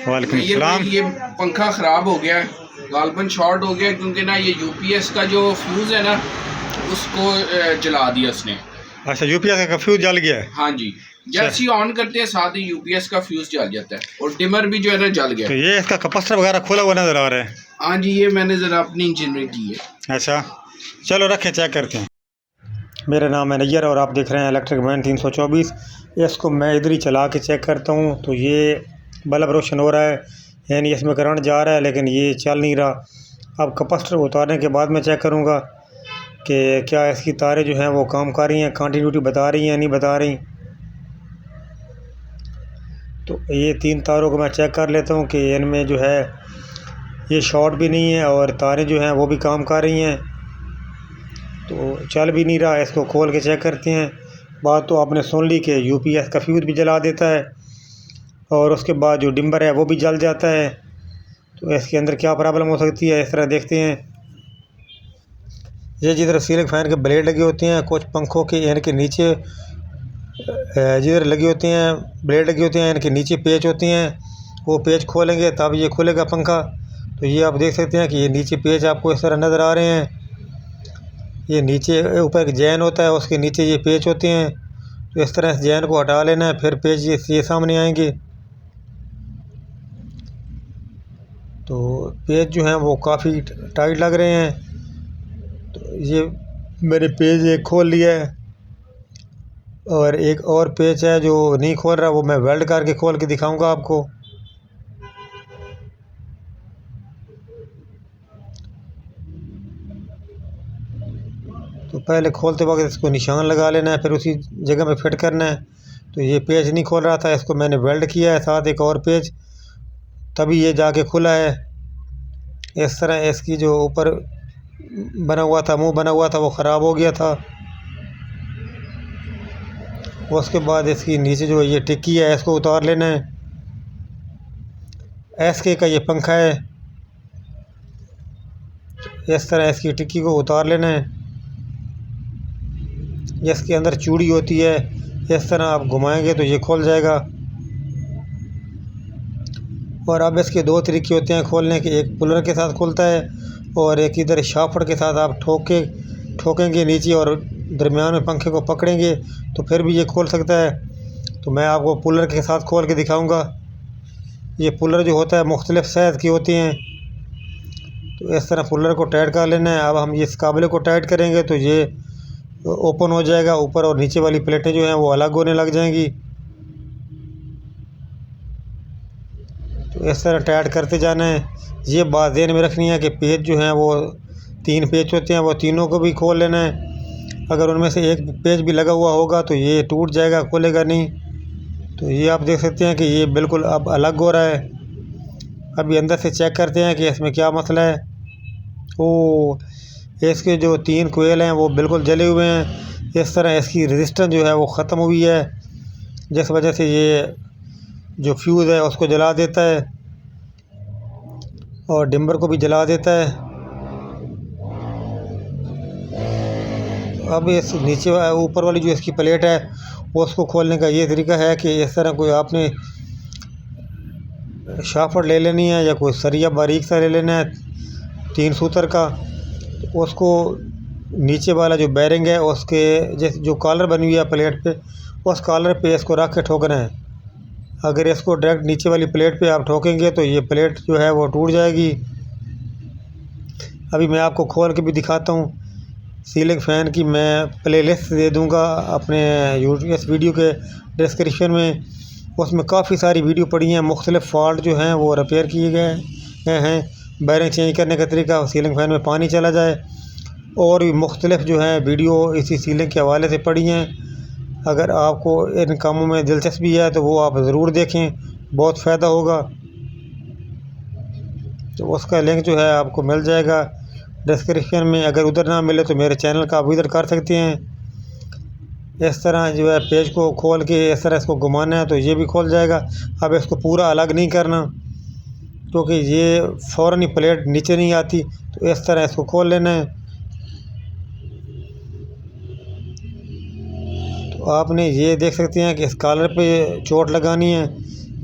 वालेकुम ये सलाम। ये पंखा ख़राब हो गया है, गालबन शॉर्ट हो गया क्योंकि ना ये यूपीएस का जो फ्यूज़ है ना उसको जला दिया उसने। अच्छा, यूपीएस का फ्यूज जल गया है। हाँ जी, जैसे ही ऑन करते हैं साथ ही यूपीएस का फ्यूज़ जल जाता है और डिमर भी जो है ना जल गया। तो ये इसका कैपेसिटर वगैरह खुला हुआ नज़र आ रहा है। हाँ जी, ये मैंने ज़रा अपनी इंजीनियरिंग की है। अच्छा, चलो रखें, चेक करते हैं। मेरा नाम है नैयर और आप देख रहे हैं इलेक्ट्रिक मैन 324। इसको मैं इधर ही चला के चेक करता हूँ तो ये बल्ब रोशन हो रहा है, यानी इसमें करंट जा रहा है, लेकिन ये चल नहीं रहा। अब कैपेसिटर उतारने के बाद मैं चेक करूँगा कि क्या इसकी तारें जो हैं वो काम कर रही हैं, कंटिन्यूटी बता रही हैं नहीं बता रही। तो ये 3 तारों को मैं चेक कर लेता हूँ कि इनमें जो है ये शॉर्ट भी नहीं है और तारें जो हैं वो भी काम कर रही हैं। तो चल भी नहीं रहा, इसको खोल के चेक करते हैं। बात तो आपने सुन ली कि यूपीएस का फ्यूज़ भी जला देता है और उसके बाद जो डिम्बर है वो भी जल जाता है। तो इसके अंदर क्या प्रॉब्लम हो सकती है, इस तरह देखते हैं। ये जिधर सीलिंग फ़ैन के ब्लेड लगे होते हैं, कुछ पंखों के इनके नीचे जिधर लगे होते हैं ब्लेड लगे होते हैं, इनके नीचे पेच होते हैं, वो पेच खोलेंगे तब ये खुलेगा पंखा। तो ये आप देख सकते हैं कि ये नीचे पेच आपको इस तरह नज़र आ रहे हैं। ये नीचे ऊपर एक जैन होता है, उसके नीचे ये पेच होते हैं। तो इस तरह इस जैन को हटा लेना है, फिर पेच ये सामने आएंगे। तो पेच जो हैं वो काफ़ी टाइट लग रहे हैं। तो ये मैंने पेच एक खोल लिया है और एक और पेच है जो नहीं खोल रहा, वो मैं वेल्ड करके खोल के दिखाऊंगा आपको। तो पहले खोलते वक्त इसको निशान लगा लेना है, फिर उसी जगह पे फिट करना है। तो ये पेच नहीं खोल रहा था, इसको मैंने वेल्ड किया है साथ एक और पेच, तभी ये जाके खुला है। इस तरह इसकी जो ऊपर बना हुआ था, मुंह बना हुआ था, वो ख़राब हो गया था। उसके बाद इसकी नीचे जो ये टिक्की है इसको उतार लेना है। एसके का ये पंखा है, इस तरह इसकी टिक्की को उतार लेना है। इसके अंदर चूड़ी होती है, इस तरह आप घुमाएंगे तो ये खोल जाएगा। और अब इसके 2 तरीके होते हैं खोलने के, एक पुलर के साथ खुलता है और एक इधर शाफ्ट के साथ आप ठोकेंगे नीचे और दरमियान में पंखे को पकड़ेंगे तो फिर भी ये खोल सकता है। तो मैं आपको पुलर के साथ खोल के दिखाऊंगा। ये पुलर जो होता है मुख्तलिफ़ साइज़ की होती हैं। तो इस तरह पुलर को टाइट कर लेना है। अब हम ये इस काबले को टाइट करेंगे तो ये ओपन हो जाएगा, ऊपर और नीचे वाली प्लेटें जो हैं वो अलग होने लग जाएंगी। तो इस तरह टाइट करते जाना है। ये बात ध्यान में रखनी है कि पेच जो हैं वो 3 पेच होते हैं, वो तीनों को भी खोल लेना है। अगर उनमें से एक पेच भी लगा हुआ होगा तो ये टूट जाएगा, खोलेगा नहीं। तो ये आप देख सकते हैं कि ये बिल्कुल अब अलग हो रहा है। अभी अंदर से चेक करते हैं कि इसमें क्या मसला है। ओ, इसके जो 3 कोयल हैं वो बिल्कुल जले हुए हैं। इस तरह इसकी रेजिस्टेंस जो है वो ख़त्म हुई है, जिस वजह से ये जो फ्यूज़ है उसको जला देता है और डिम्बर को भी जला देता है। अब इस नीचे ऊपर वाली जो इसकी प्लेट है वो उसको खोलने का ये तरीका है कि इस तरह कोई आपने शाफट ले लेनी है या कोई सरिया बारीक सा ले लेना है 3 सूतर का। तो उसको नीचे वाला जो बैरिंग है उसके जैसे जो कॉलर बनी हुई है प्लेट पे, उस कॉलर पे इसको रख के ठोकना है। अगर इसको डायरेक्ट नीचे वाली प्लेट पे आप ठोकेंगे तो ये प्लेट जो है वो टूट जाएगी। अभी मैं आपको खोल के भी दिखाता हूँ। सीलिंग फ़ैन की मैं प्लेलिस्ट दे दूँगा अपने इस वीडियो के डिस्क्रिप्शन में। उसमें काफ़ी सारी वीडियो पड़ी हैं, मुख्तलिफ़ फ़ॉल्ट जो हैं वो रिपेयर किए गए हैं। बैरिंग चेंज करने का तरीका, सीलिंग फ़ैन में पानी चला जाए, और भी मुख्तलिफ़ जो है वीडियो इसी सीलिंग के हवाले से पड़ी हैं। अगर आपको इन कामों में दिलचस्पी है तो वो आप ज़रूर देखें, बहुत फ़ायदा होगा। तो उसका लिंक जो है आपको मिल जाएगा डिस्क्रिप्शन में। अगर उधर ना मिले तो मेरे चैनल का आप इधर कर सकते हैं। इस तरह जो है पेज को खोल के इस तरह इसको घुमाना है तो ये भी खोल जाएगा। अब इसको पूरा अलग नहीं करना क्योंकि ये फ़ौरन ही प्लेट नीचे नहीं आती। तो इस तरह इसको खोल लेना है। तो आपने ये देख सकते हैं कि इस कॉलर पे चोट लगानी है।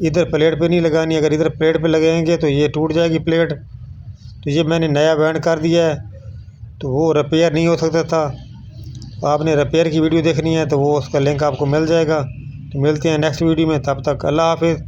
इधर प्लेट पे नहीं लगानी, अगर इधर प्लेट पे लगाएंगे तो ये टूट जाएगी प्लेट। तो ये मैंने नया बैंड कर दिया है, तो वो रिपेयर नहीं हो सकता था। आपने रिपेयर की वीडियो देखनी है तो वो उसका लिंक आपको मिल जाएगा। तो मिलते हैं नेक्स्ट वीडियो में, तब तक अल्लाह हाफिज़।